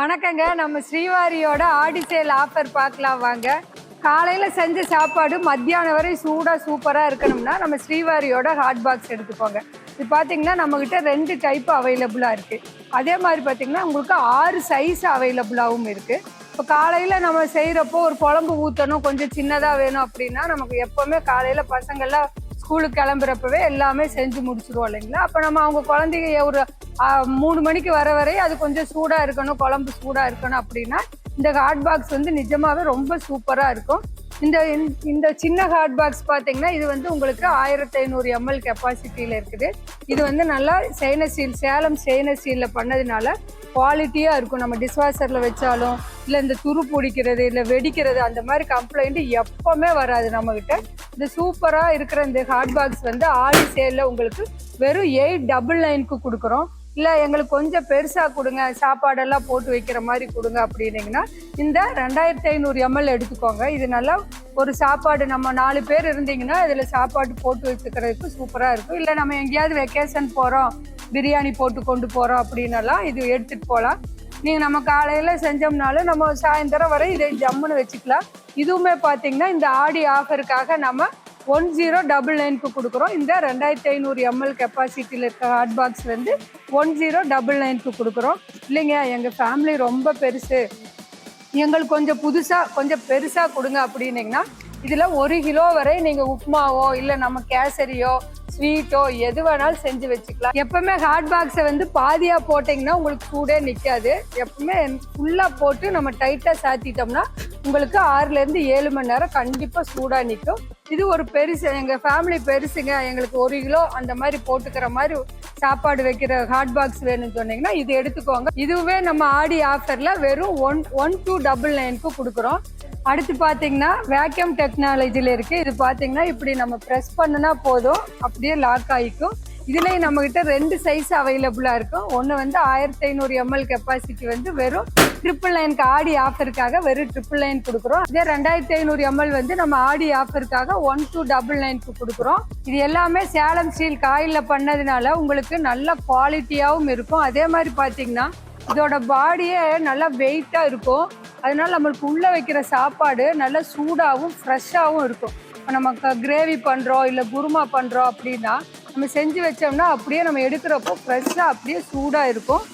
வணக்கங்க. நம்ம ஸ்ரீவாரியோட ஆடி sale offer பார்க்கலாம் வாங்க. காலையில் செஞ்ச சாப்பாடு மத்தியானம் வரை சூடாக சூப்பராக இருக்கணும்னா நம்ம ஸ்ரீவாரியோட ஹாட் பாக்ஸ் எடுத்துக்கோங்க. இது பார்த்தீங்கன்னா நம்மக்கிட்ட 2 டைப்பு அவைலபிளாக இருக்குது. அதே மாதிரி பார்த்தீங்கன்னா உங்களுக்கு 6 சைஸ் அவைலபிளாகவும் இருக்குது. இப்போ காலையில் நம்ம செய்கிறப்போ ஒரு குழம்பு ஊற்றணும், கொஞ்சம் சின்னதாக வேணும் அப்படின்னா நமக்கு எப்போவுமே காலையில் பசங்கள்லாம் ஸ்கூலுக்கு கிளம்புறப்பவே எல்லாமே செஞ்சு முடிச்சிருவோம் இல்லைங்களா. அப்போ நம்ம அவங்க குழந்தைங்க ஒரு 3 மணிக்கு வரை அது கொஞ்சம் சூடாக இருக்கணும், குழம்பு சூடாக இருக்கணும் அப்படின்னா இந்த ஹாட் பாக்ஸ் வந்து நிஜமாவே ரொம்ப சூப்பராக இருக்கும். இந்த சின்ன ஹாட் பாக்ஸ் பார்த்தீங்கன்னா இது வந்து உங்களுக்கு 1500 ml கெப்பாசிட்டியில் இருக்குது. இது வந்து நல்லா ஸ்டெயின்லெஸ் ஸ்டீல், சேலம் ஸ்டெயின்லெஸ் ஸ்டீலில் பண்ணதுனால குவாலிட்டியாக இருக்கும். நம்ம டிஷ்வாஷரில் வச்சாலும் இல்லை இந்த துரு பிடிக்கிறது இல்லை வெடிக்கிறது அந்த மாதிரி கம்ப்ளைண்ட் எப்போவுமே வராது நம்மக்கிட்ட. இந்த சூப்பராக இருக்கிற இந்த ஹாட் பாக்ஸ் வந்து ஆடி சேலில் உங்களுக்கு வெறும் 899க்கு கொடுக்குறோம். இல்லை எங்களுக்கு கொஞ்சம் பெருசாக கொடுங்க, சாப்பாடெல்லாம் போட்டு வைக்கிற மாதிரி கொடுங்க அப்படின்னீங்கன்னா இந்த 2500 ml எடுத்துக்கோங்க. இது நல்லா ஒரு சாப்பாடு நம்ம 4 பேர் இருந்தீங்கன்னா இதில் சாப்பாடு போட்டு வச்சுக்கிறதுக்கு சூப்பராக இருக்கும். இல்லை நம்ம எங்கேயாவது வெக்கேஷன் போகிறோம், பிரியாணி போட்டு கொண்டு போகிறோம் அப்படின்னலாம் இது எடுத்துகிட்டு போகலாம். நீங்கள் நம்ம காலையில் செஞ்சோம்னாலும் நம்ம சாயந்தரம் வரை இதை ஜம்முன்னு வச்சுக்கலாம். இதுவுமே பார்த்தீங்கன்னா இந்த ஆடி ஆஃபருக்காக நம்ம 1099க்கு கொடுக்குறோம். இந்த 2500 ml கெப்பாசிட்டியில் இருக்க ஹாட் பாக்ஸ் வந்து 1099க்கு கொடுக்குறோம். இல்லைங்க எங்கள் ஃபேமிலி ரொம்ப பெருசு, எங்களுக்கு கொஞ்சம் பெருசாக கொடுங்க அப்படின்னீங்கன்னா இதில் 1 கிலோ வரை நீங்கள் உப்புமாவோ இல்லை நம்ம கேசரியோ ஸ்வீட்டோ எது வேணாலும் செஞ்சு வச்சுக்கலாம். எப்பவுமே ஹாட் பாக்ஸை வந்து பாதியாக போட்டிங்கன்னா உங்களுக்கு சூடே நிற்காது. எப்பவுமே ஃபுல்லாக போட்டு நம்ம டைட்டாக சாத்திட்டோம்னா உங்களுக்கு 6லேருந்து 7 மணி நேரம் கண்டிப்பாக சூடாக நிற்கும். இது ஒரு பெருசு, எங்கள் ஃபேமிலி பெருசுங்க, எங்களுக்கு 1 கிலோ அந்த மாதிரி போட்டுக்கிற மாதிரி சாப்பாடு வைக்கிற ஹாட் பாக்ஸ் வேணும்னு சொன்னீங்கன்னா இது எடுத்துக்கோங்க. இதுவே நம்ம ஆடி ஆஃபரில் வெறும் 1299க்கு கொடுக்குறோம். அடுத்து பார்த்தீங்கன்னா வேக்யூம் டெக்னாலஜியில் இருக்குது. இது பார்த்தீங்கன்னா இப்படி நம்ம ப்ரெஸ் பண்ணுனா போதும் அப்படியே லாக் ஆகிக்கும். இதுலேயும் நம்மக்கிட்ட 2 சைஸ் அவைலபிளாக இருக்கும். ஒன்று வந்து 1500 ml கெப்பாசிட்டி வந்து வெறும் 999க்கு ஆடி ஆஃபருக்காக வெறும் 999 கொடுக்குறோம். இதே 2500 ml வந்து நம்ம ஆடி ஆஃபருக்காக 1299க்கு கொடுக்குறோம். இது எல்லாமே சேலம் ஸ்டீல் காயிலில் பண்ணதுனால உங்களுக்கு நல்ல குவாலிட்டியாகவும் இருக்கும். அதே மாதிரி பார்த்தீங்கன்னா இதோட பாடியே நல்லா வெயிட்டாக இருக்கும். அதனால நம்மளுக்கு உள்ளே வைக்கிற சாப்பாடு நல்லா சூடாகவும் ஃப்ரெஷ்ஷாகவும் இருக்கும். இப்போ நம்ம கிரேவி பண்ணுறோம் இல்லை குருமா பண்ணுறோம் அப்படின்னா நம்ம செஞ்சு வச்சோம்னா அப்படியே நம்ம எடுக்கிறப்போ ஃப்ரெஷ்ஷாக அப்படியே சூடாக இருக்கும்.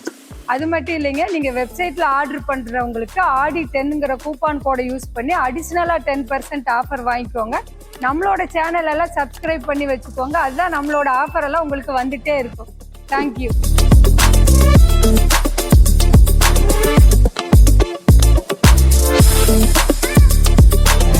அது மட்டும் இல்லைங்க, நீங்கள் வெப்சைட்டில் ஆர்டர் பண்ணுறவங்களுக்கு ஆடி 10ங்கிற கூப்பான் கோடை யூஸ் பண்ணி அடிஷ்னலாக 10% ஆஃபர் வாங்கிக்கோங்க. நம்மளோட சேனலெல்லாம் சப்ஸ்கிரைப் பண்ணி வச்சுக்கோங்க. அதுதான் நம்மளோட ஆஃபரெல்லாம் உங்களுக்கு வந்துகிட்டே இருக்கும். தேங்க்யூ.